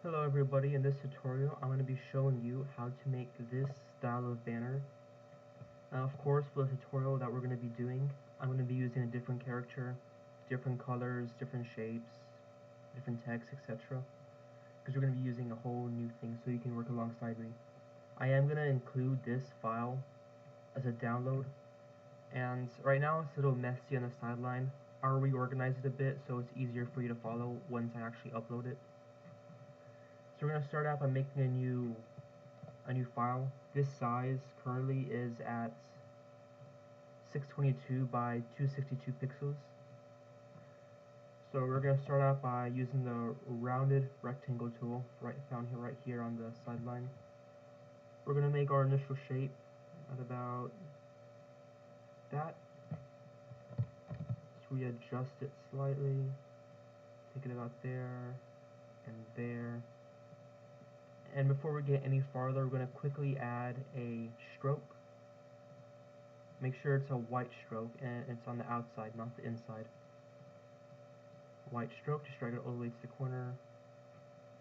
Hello everybody, in this tutorial I'm going to be showing you how to make this style of banner. Now of course for the tutorial that we're going to be doing, I'm going to be using a different character, different colors, different shapes, different text, etc. Because we're going to be using a whole new thing so you can work alongside me. I am going to include this file as a download, and right now it's a little messy on the sideline. I'll reorganize it a bit so it's easier for you to follow once I actually upload it. So we're going to start out by making a new file. This size currently is at 622 by 262 pixels. So we're going to start out by using the rounded rectangle tool found right here on the sideline. We're going to make our initial shape at about that. Let's readjust it slightly. Take it about there and there. And before we get any farther, we're going to quickly add a stroke. Make sure it's a white stroke and it's on the outside, not the inside. White stroke, just drag it all the way to the corner.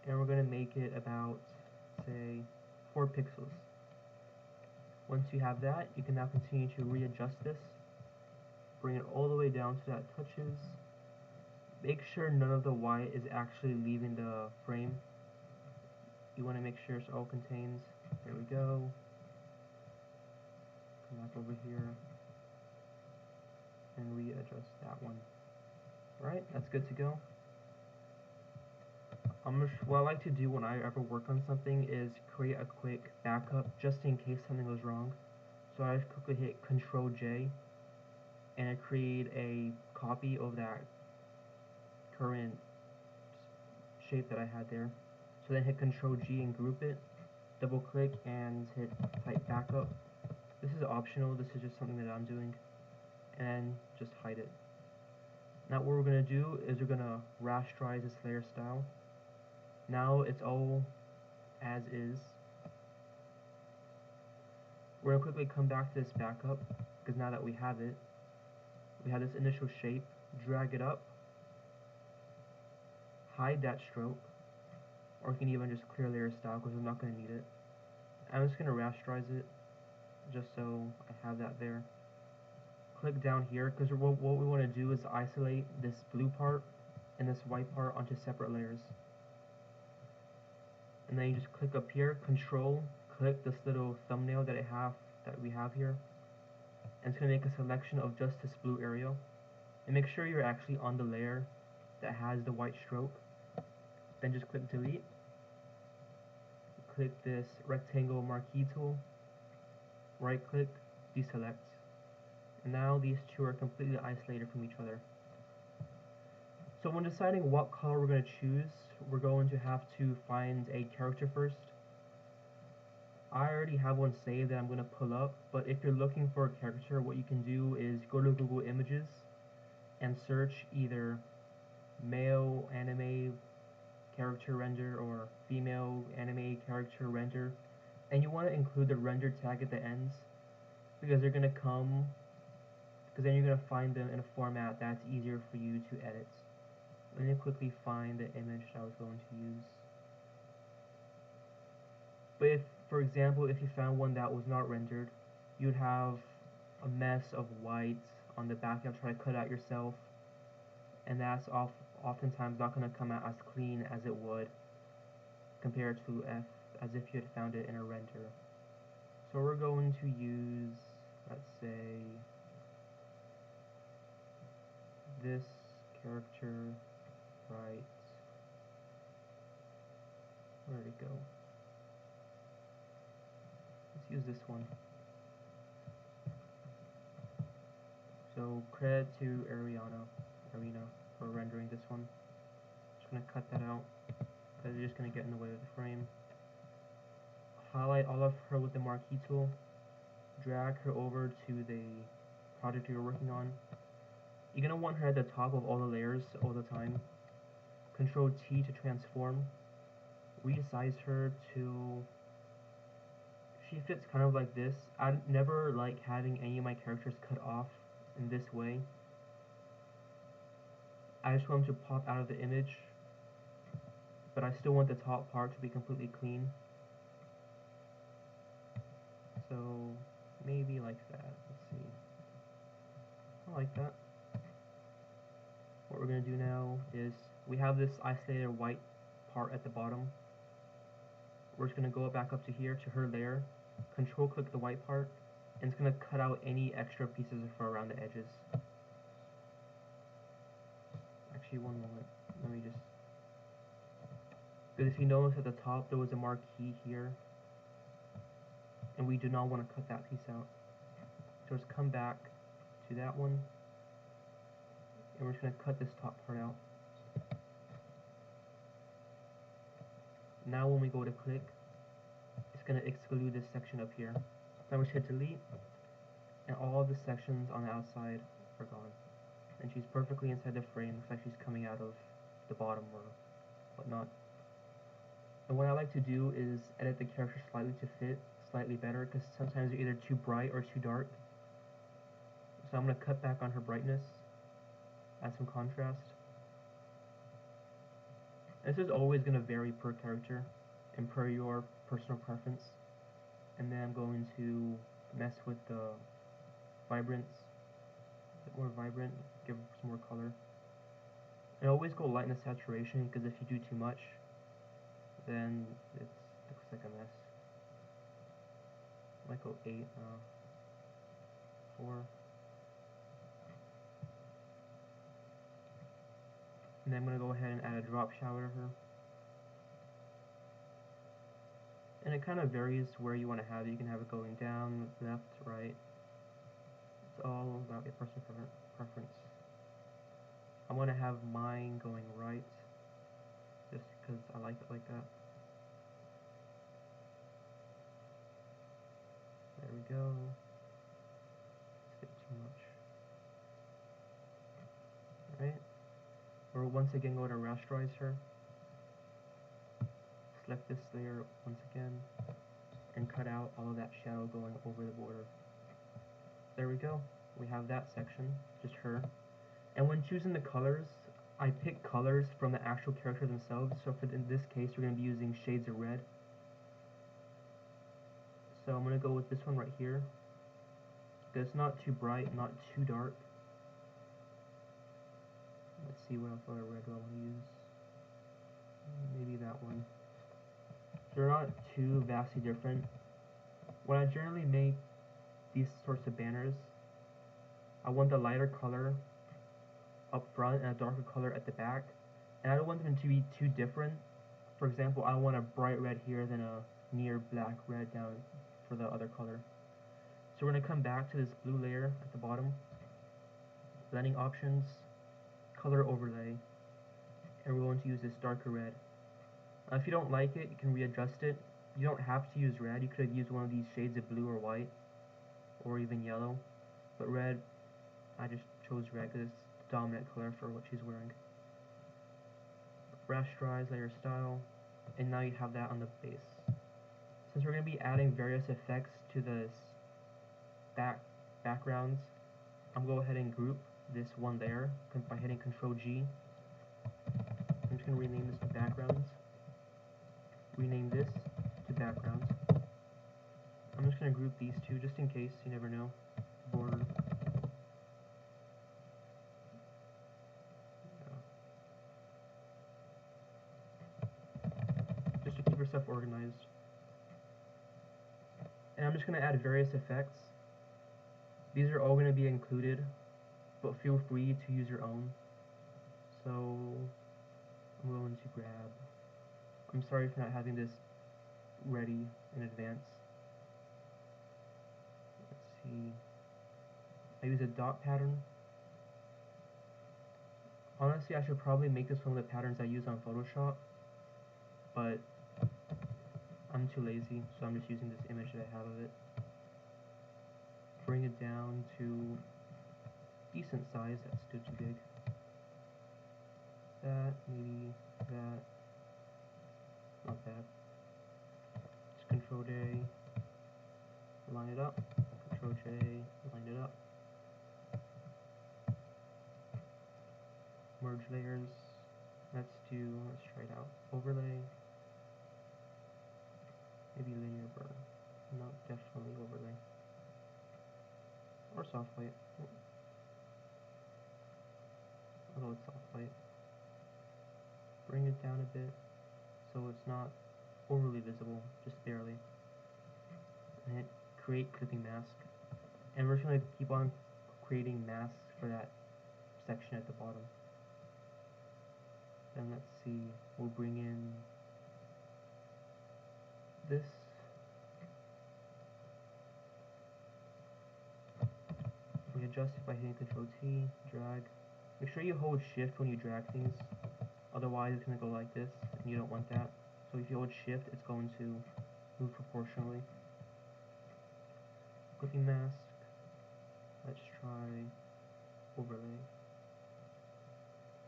And we're going to make it about, say, 4 pixels. Once you have that, you can now continue to readjust this. Bring it all the way down to that touches. Make sure none of the white is actually leaving the frame. You want to make sure it's all contains. There we go. Come back over here and readjust that one. Alright, that's good to go. What I like to do when I ever work on something is create a quick backup just in case something goes wrong. So I just quickly hit Control J and I create a copy of that current shape that I had there. So then hit Control G and group it, double click and hit Type Backup. This is optional, this is just something that I'm doing, and just hide it. Now what we're going to do is we're going to rasterize this layer style. Now it's all as is. We're going to quickly come back to this backup, because now that we have it, we have this initial shape, drag it up, hide that stroke, or you can even just clear layer style because we're not going to need it. I'm just going to rasterize it, just so I have that there. Click down here, because what we want to do is isolate this blue part and this white part onto separate layers. And then you just click up here, control, click this little thumbnail that we have here, and it's going to make a selection of just this blue area. And make sure you're actually on the layer that has the white stroke. Then just click delete. Click this rectangle marquee tool, right click, deselect. And now these two are completely isolated from each other. So when deciding what color we're going to choose, we're going to have to find a character first. I already have one saved that I'm going to pull up, but if you're looking for a character, what you can do is go to Google Images and search either male anime character render or female anime character render, and you want to include the render tag at the ends, because they're going to come, because then you're going to find them in a format that's easier for you to edit. Let me quickly find the image I was going to use. But if, for example, if you found one that was not rendered, you'd have a mess of white on the back. You have to try to cut out yourself, and that's oftentimes not going to come out as clean as it would compared to as if you had found it in a render. So we're going to use, let's say, this character right, where did it go? Let's use this one. So credit to Arena for rendering this one. Just gonna cut that out because it's just gonna get in the way of the frame. Highlight all of her with the marquee tool. Drag her over to the project you're working on. You're gonna want her at the top of all the layers all the time. Control T to transform. Resize her to she fits kind of like this. I never like having any of my characters cut off in this way. I just want them to pop out of the image. but I still want the top part to be completely clean. So maybe like that. Let's see. I like that. What we're going to do now is we have this isolated white part at the bottom. We're just going to go back up to here to her layer, control click the white part, and it's going to cut out any extra pieces of fur around the edges. Actually, one moment. Let me just... Because if you notice at the top there was a marquee here, and we do not want to cut that piece out. So just come back to that one, and we're just going to cut this top part out. Now when we go to click, it's going to exclude this section up here. Then we just hit delete, and all of the sections on the outside are gone. And she's perfectly inside the frame, looks like she's coming out of the bottom or whatnot. And what I like to do is edit the character slightly to fit slightly better, because sometimes they're either too bright or too dark. So I'm going to cut back on her brightness, add some contrast. This is always going to vary per character and per your personal preference. And then I'm going to mess with the vibrance, a bit more vibrant, give some more color. And always go light in the saturation, because if you do too much, then it looks like a mess. Might go 8, 4. And then I'm going to go ahead and add a drop shadow to her. And it kind of varies where you want to have it. You can have it going down, left, right. It's all about your personal preference. I'm going to have mine going right, just because I like it like that. There we go. It's a bit too much. Alright. We'll once again go to rasterize her. Select this layer once again, and cut out all of that shadow going over the border. There we go. We have that section, just her. And when choosing the colors, I pick colors from the actual character themselves. So for in this case, we're going to be using shades of red. So I'm going to go with this one right here. It's not too bright, not too dark. Let's see what other red I want to use. Maybe that one. They're not too vastly different. When I generally make these sorts of banners, I want the lighter color up front and a darker color at the back. And I don't want them to be too different. For example, I want a bright red here, then a near black red down for the other color. So we're going to come back to this blue layer at the bottom, blending options, color overlay, and we're going to use this darker red. If you don't like it, you can readjust it. You don't have to use red. You could have used one of these shades of blue or white, or even yellow. But red, I just chose red because it's the dominant color for what she's wearing. Rasterize layer style, and now you have that on the base. Since we're going to be adding various effects to this backgrounds, I'm going to go ahead and group this one layer by hitting Control G. I'm just going to rename this to backgrounds. Rename this to backgrounds. I'm just going to group these two just in case, you never know. Border. Just to keep yourself organized. And I'm just going to add various effects. These are all going to be included, but feel free to use your own. So I'm going to grab, I'm sorry for not having this ready in advance. Let's see. I use a dot pattern. Honestly, I should probably make this one of the patterns I use on Photoshop, but I'm too lazy, so I'm just using this image that I have of it. Bring it down to decent size, that's still too big. That, maybe that, not bad. Just Control J, line it up, Control J, line it up. Merge layers, let's try it out. Overlay, maybe linear burn. No, definitely overlay. Or soft white. I'll go with soft white. Bring it down a bit so it's not overly visible, just barely. And hit create clipping mask. And we're just gonna keep on creating masks for that section at the bottom. Then let's see, we'll bring in this. We adjust it by hitting Ctrl T, drag. Make sure you hold shift when you drag things, otherwise it's gonna go like this, and you don't want that. So if you hold shift, it's going to move proportionally. Clipping mask. Let's try overlay.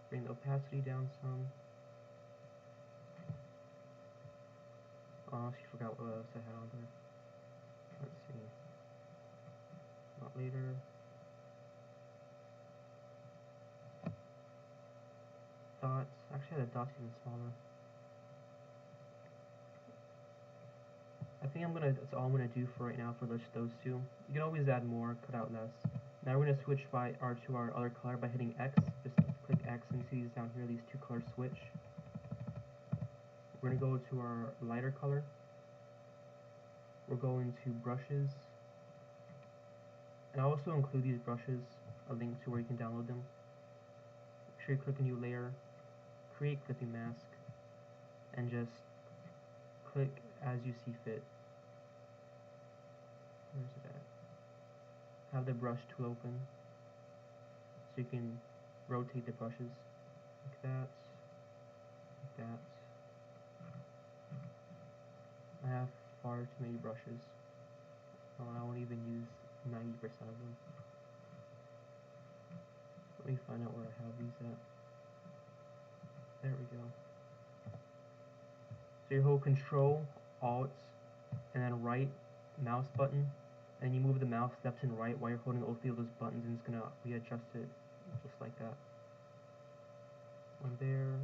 Bring the opacity down some. Oh, I actually forgot what else I had on there. Let's see. Not later. Dots. Actually, the dots even smaller. I think that's all I'm gonna do for right now for those two. You can always add more, cut out less. Now we're gonna switch to our other color by hitting X. Just click X and see these down here, these two colors switch. We're gonna go to our lighter color. We're going to brushes. And I'll also include these brushes, a link to where you can download them. Make sure you click a new layer, create clipping mask, and just click as you see fit. Where's it at? Have the brush tool open so you can rotate the brushes like that, like that. I have far too many brushes. I won't even use 90% of them. Let me find out where I have these at. There we go. So you hold Control, Alt, and then right mouse button, and you move the mouse left and right while you're holding all three of those buttons, and it's gonna readjust it just like that. One there.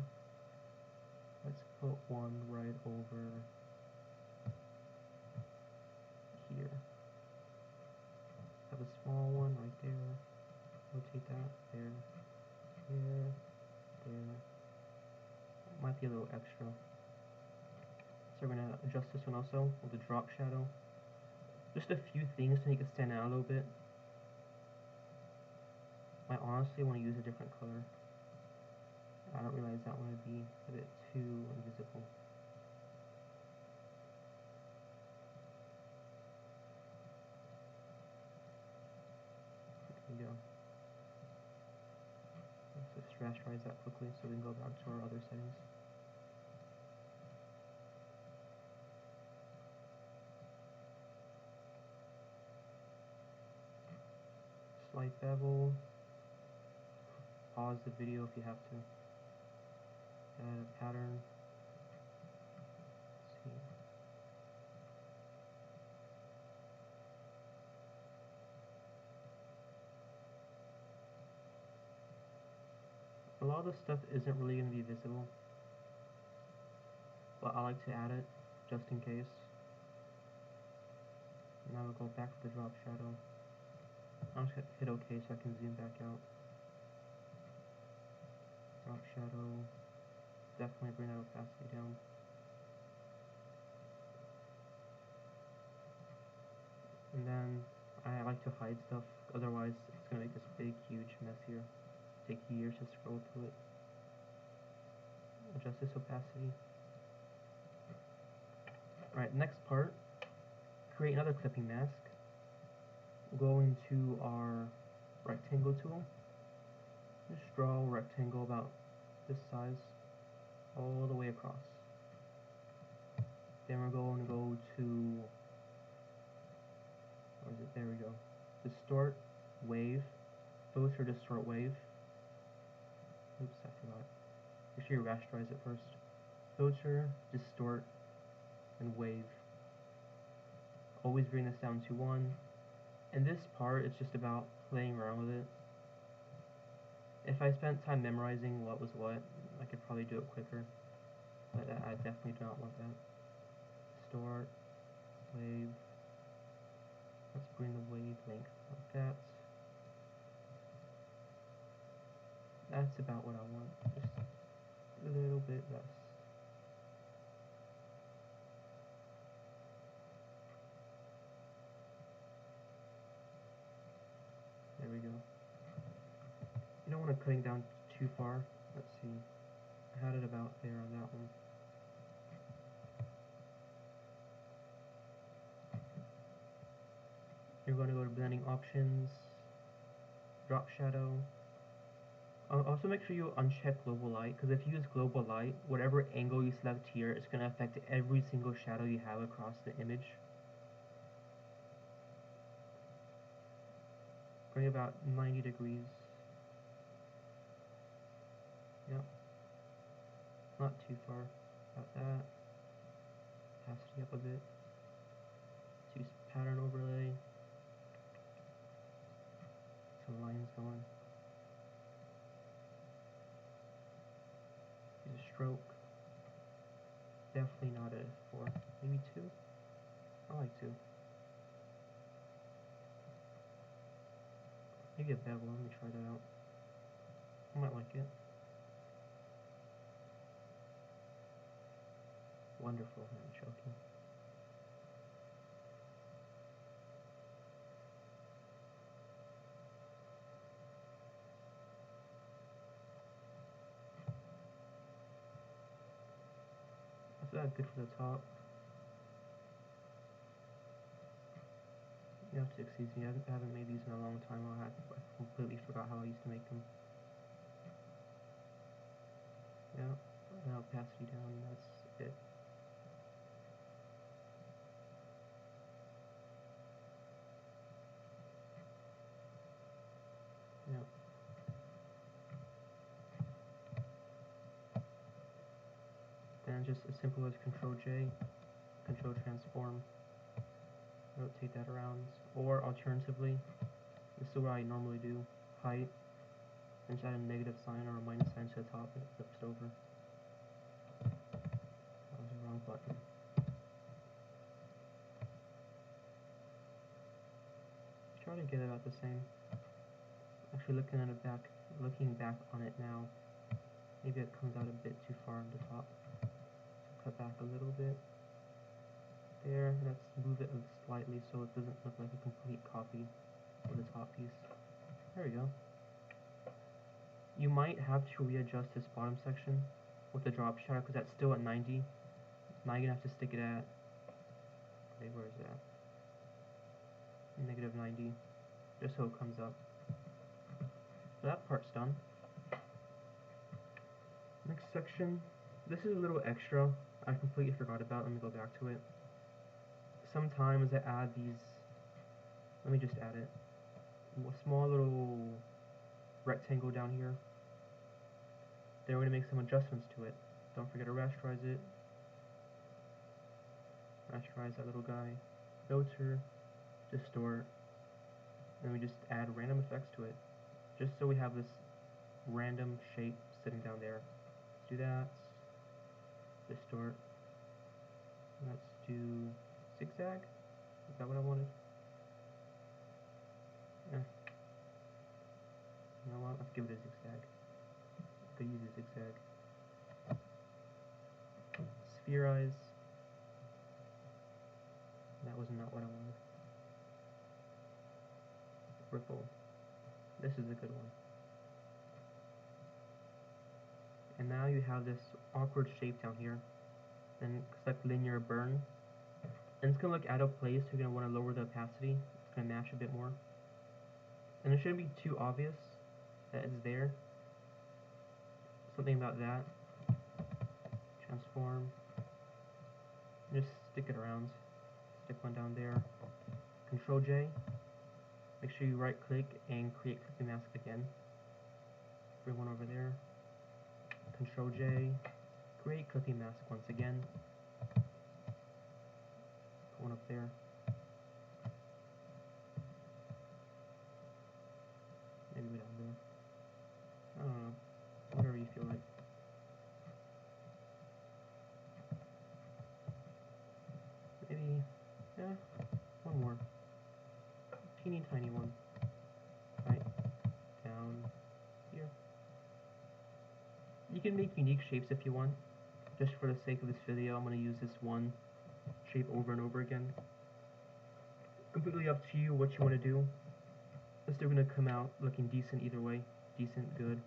Let's put one right over here. Have a small one right there. Rotate that. There. There. There. Might be a little extra. So we're gonna adjust this one also with the drop shadow. Just a few things to make it stand out a little bit. I honestly want to use a different color. I don't realize that one would be a bit too invisible. There we go. Let's just rasterize that quickly so we can go back to our other settings. Slight bevel. Pause the video if you have to. Add a pattern. Let's see. A lot of this stuff isn't really going to be visible, but I like to add it just in case. Now we'll go back to the drop shadow. I'll just hit OK so I can zoom back out. Drop shadow. Definitely bring that opacity down. And then I like to hide stuff, otherwise it's going to make this big, huge mess here. Take years to scroll through it. Adjust this opacity. Alright, next part. Create another clipping mask. We'll go into our rectangle tool. Just draw a rectangle about this size all the way across. Then we're going to go to, where is it? There we go. Distort, wave. Filter, distort, wave. Oops, I forgot. Make sure you rasterize it first. Filter, distort, and wave. Always bring this down to 1. And this part, it's just about playing around with it. If I spent time memorizing what was what, I could probably do it quicker, but I definitely do not want that. Distort, wave. Let's bring the wavelength like that. That's about what I want, just a little bit less. There we go. You don't want to cutting down too far. Let's see. I had it about there on that one. You're going to go to blending options, drop shadow. Also make sure you uncheck global light, because if you use global light, whatever angle you select here is going to affect every single shadow you have across the image. Bring about 90 degrees. Yep. Not too far. About that. Opacity up a bit. Let's use pattern overlay. Some lines going. Use a stroke. Definitely not a 4. Maybe 2? I like 2. Maybe a bevel. Let me try that out. I might like it. Wonderful. I'm joking. That's good for the top. You have to excuse me, I haven't made these in a long time. I completely forgot how I used to make them. Yeah, and opacity down, that's it. Yeah. Then just as simple as Control J, Control Transform, rotate that around. Or alternatively, this is what I normally do, height, and just add a negative sign or a minus sign to the top and it flips it over. That was the wrong button. Try to get it about the same. Actually looking back on it now, maybe it comes out a bit too far on the top. So cut back a little bit. There, let's move it slightly so it doesn't look like a complete copy of the top piece. There we go. You might have to readjust this bottom section with the drop shadow because that's still at 90. Now you're gonna have to stick it at, okay, where is that? Negative 90, just so it comes up. So that part's done. Next section, this is a little extra I completely forgot about. Let me go back to it. Sometimes I add these, let me just add it, a small little rectangle down here. Then we're going to make some adjustments to it. Don't forget to rasterize it. Rasterize that little guy. Filter, distort, and we just add random effects to it. Just so we have this random shape sitting down there. Let's do that. Distort. Let's do zigzag. Is that what I wanted? Yeah. You know what? Let's give it a zigzag. I could use a zigzag. Spherize. That was not what I wanted. Ripple. This is a good one. And now you have this awkward shape down here. Then select linear burn. And it's going to look out of place, so you're going to want to lower the opacity. It's going to match a bit more. And it shouldn't be too obvious that it's there. Something about that. Transform. Just stick it around. Stick one down there. Control J. Make sure you right click and create clipping mask again. Bring one over there. Control J. Create clipping mask once again. Put one up there. Maybe down there. I don't know. Whatever you feel like. tiny one. Right down here. You can make unique shapes if you want. Just for the sake of this video, I'm going to use this one shape over and over again. Completely up to you what you want to do. It's still going to come out looking decent either way. Decent, good.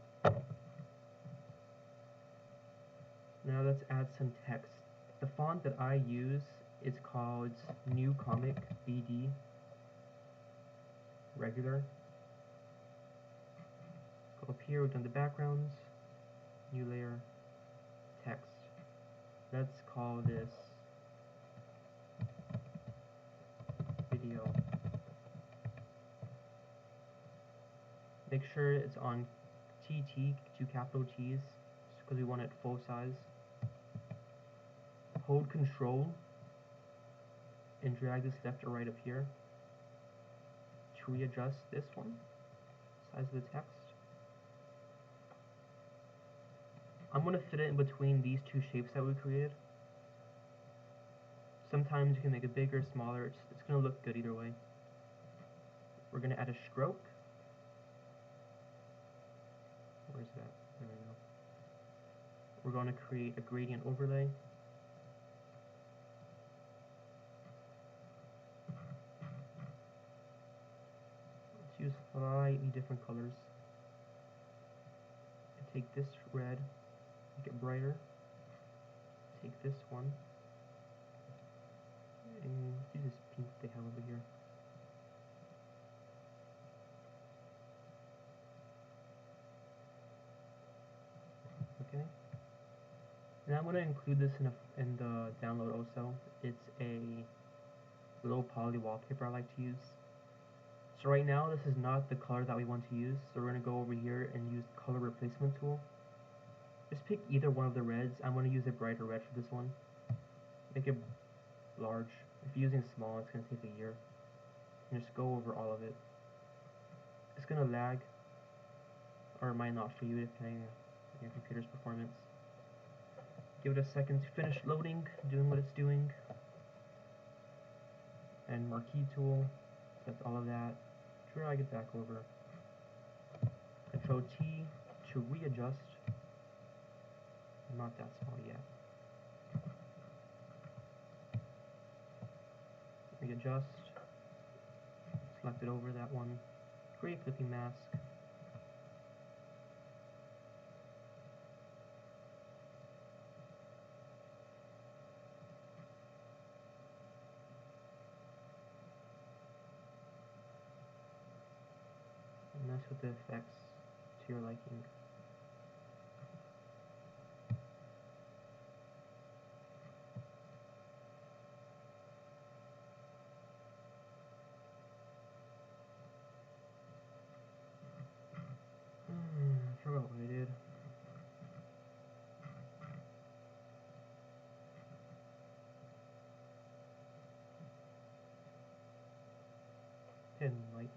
Now let's add some text. The font that I use is called New Comic BD Regular. Go up here, we've done the backgrounds. New layer, text. Let's call this video. Make sure it's on TT, two capital T's, because we want it full size. Hold Control and drag this left or right up here to readjust this one, size of the text. I'm going to fit it in between these two shapes that we created. Sometimes you can make it bigger, smaller, it's going to look good either way. We're going to add a stroke. Where's that? There we go. We're going to create a gradient overlay. Let's use slightly different colors. Take this red, make it brighter. Take this one, and let's use this pink they have over here. Okay. Now I'm going to include this in the download also. It's a low poly wallpaper I like to use. So right now this is not the color that we want to use, so we're going to go over here and use the color replacement tool. Just pick either one of the reds. I'm going to use a brighter red for this one. Make it large. If you're using small, it's going to take a year. And just go over all of it. It's going to lag, or it might not for you depending on your computer's performance. Give it a second to finish loading, doing what it's doing. And marquee tool, that's all of that. Drag it back over. Control T to readjust. Not that small yet. Readjust. Select it over that one. Create clipping mask. And mess with the effects to your liking. I forgot what I did. Hidden lights.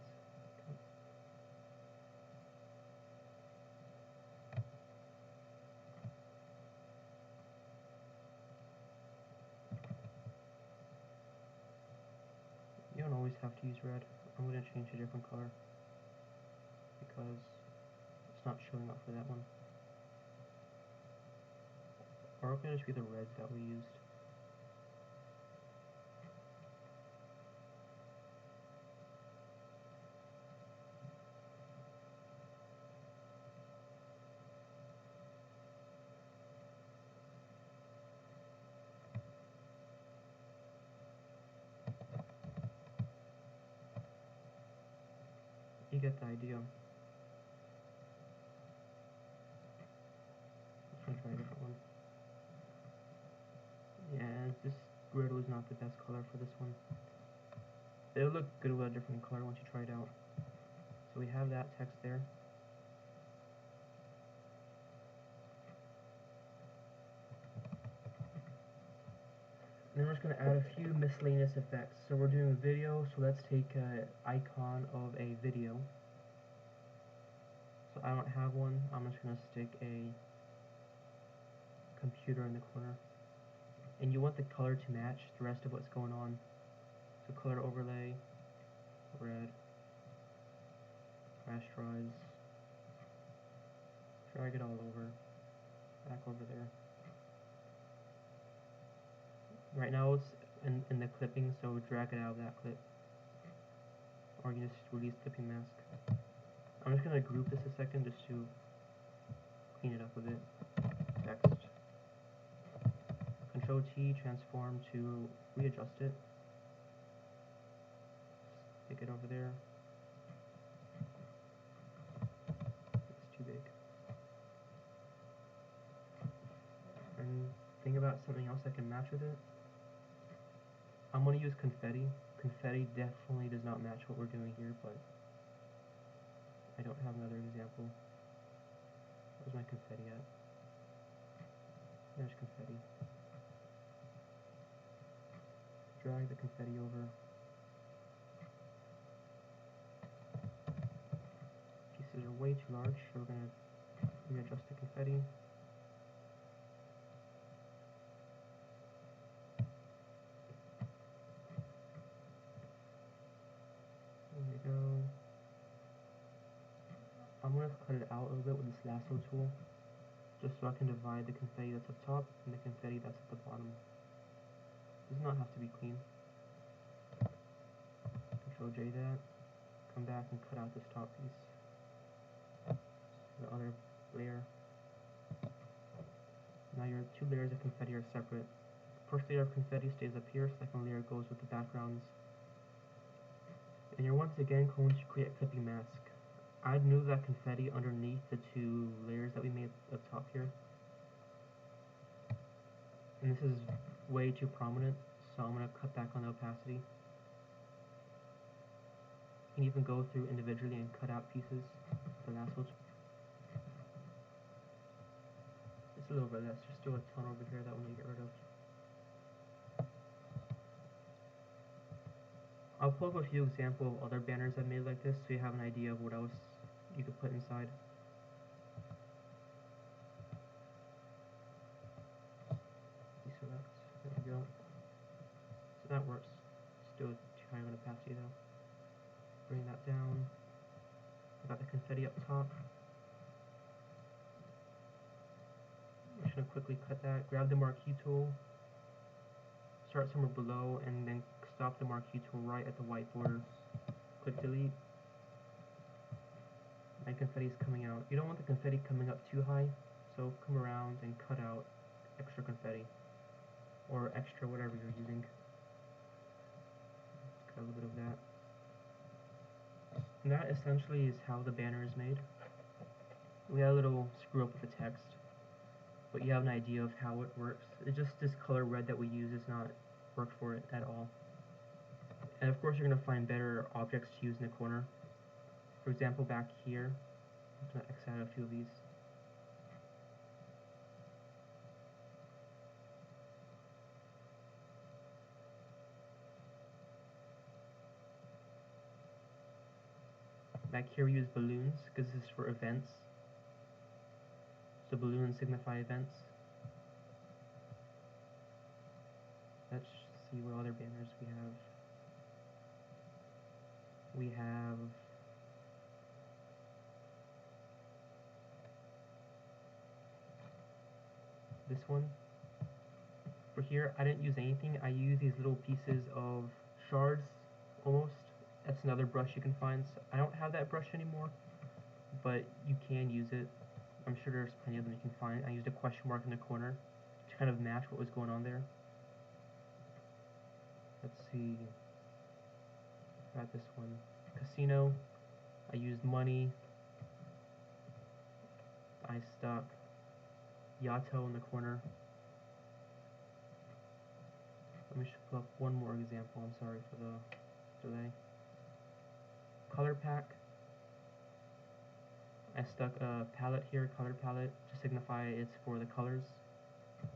You don't always have to use red. I'm going to change a different color because it's not showing up for that one. Or it can just be the reds that we used. You get the idea. I'm gonna try a different one. Yeah, this red was not the best color for this one. It'll look good with a different color once you try it out. So we have that text there. And then we're just going to add a few miscellaneous effects. So we're doing a video, so let's take an icon of a video. So I don't have one. I'm just going to stick a computer in the corner. And you want the color to match the rest of what's going on. So color overlay, red. trash dries. Drag it all over, back over there. Right now it's in the clipping, so drag it out of that clip. Or you can just release clipping mask. I'm just gonna group this a second just to clean it up a bit. Text. Control T, transform to readjust it. Stick it over there. It's too big. And think about something else that can match with it. I'm going to use confetti. Confetti definitely does not match what we're doing here, but I don't have another example. Where's my confetti at? There's confetti. Drag the confetti over. Pieces are way too large, so we're going to readjust the confetti. There we go. I'm going to cut it out a little bit with this lasso tool, just so I can divide the confetti that's up top and the confetti that's at the bottom. Does not have to be clean. Control J that. Come back and cut out this top piece. The other layer. Now your two layers of confetti are separate. First layer of confetti stays up here, second layer goes with the backgrounds. And you're once again going to create a clipping mask. I'd move that confetti underneath the two layers that we made up top here. And this is way too prominent, so I'm going to cut back on the opacity. You can even go through individually and cut out pieces with the lasso tool. It's a little bit less, there's still a ton over here that we need to get rid of. I'll pull up a few examples of other banners I've made like this so you have an idea of what else you could put inside. Deselect, there we go. So that works. Still too high of an opacity though. Bring that down. Got the confetti up top. I'm just gonna quickly cut that. Grab the marquee tool. Start somewhere below and then stop the marquee tool right at the white border. Click delete. My confetti is coming out. You don't want the confetti coming up too high, so come around and cut out extra confetti. Or extra whatever you're using. Cut a little bit of that. And that essentially is how the banner is made. We had a little screw up with the text, but you have an idea of how it works. It's just this color red that we use does not work for it at all. And of course you're going to find better objects to use in the corner. For example, back here, I'm going to X out a few of these. Back here we use balloons, because this is for events. So balloons signify events. Let's see what other banners we have. We have this one. For here, I didn't use anything. I used these little pieces of shards, almost. That's another brush you can find. So I don't have that brush anymore, but you can use it. I'm sure there's plenty of them you can find. I used a question mark in the corner to kind of match what was going on there. Let's see. Got this one. Casino. I used money. I stuck Yato in the corner. Let me just pull up one more example. I'm sorry for the delay. Color pack. I stuck a palette here, color palette, to signify it's for the colors.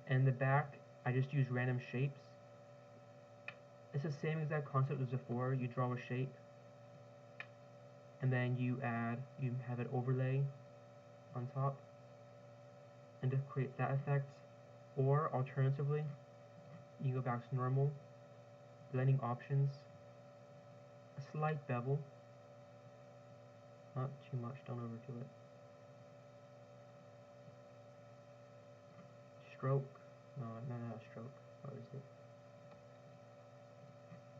And the back, I just use random shapes. It's the same exact concept as before. You draw a shape, and then you have it overlay on top, and to create that effect. Or alternatively, you can go back to normal, blending options, a slight bevel, Not too much, don't overdo it. Stroke, no, not a stroke, what is it?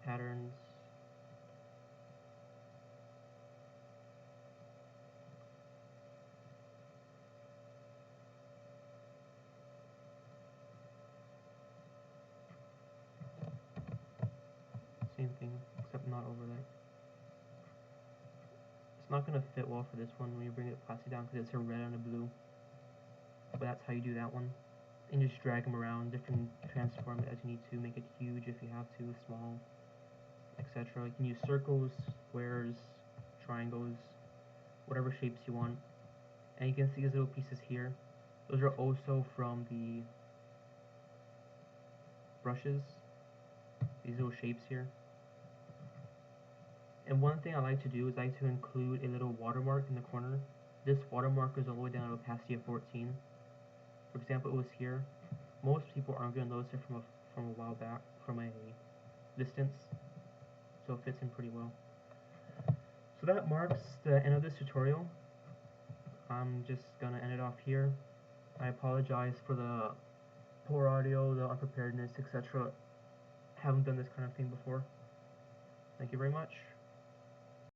Patterns. Same thing, except not overlay. It's not going to fit well for this one when you bring it plastic down because it's a red and a blue. But that's how you do that one. And just drag them around, transform it as you need to, make it huge if you have to, small, etc. You can use circles, squares, triangles, whatever shapes you want. And you can see these little pieces here. Those are also from the brushes, these little shapes here. And one thing I like to do is I like to include a little watermark in the corner. This watermark is all the way down to opacity of 14. For example, it was here. Most people aren't going to notice it from a while back, from a distance, so it fits in pretty well. So that marks the end of this tutorial. I'm just going to end it off here. I apologize for the poor audio, the unpreparedness, etc. Haven't done this kind of thing before. Thank you very much.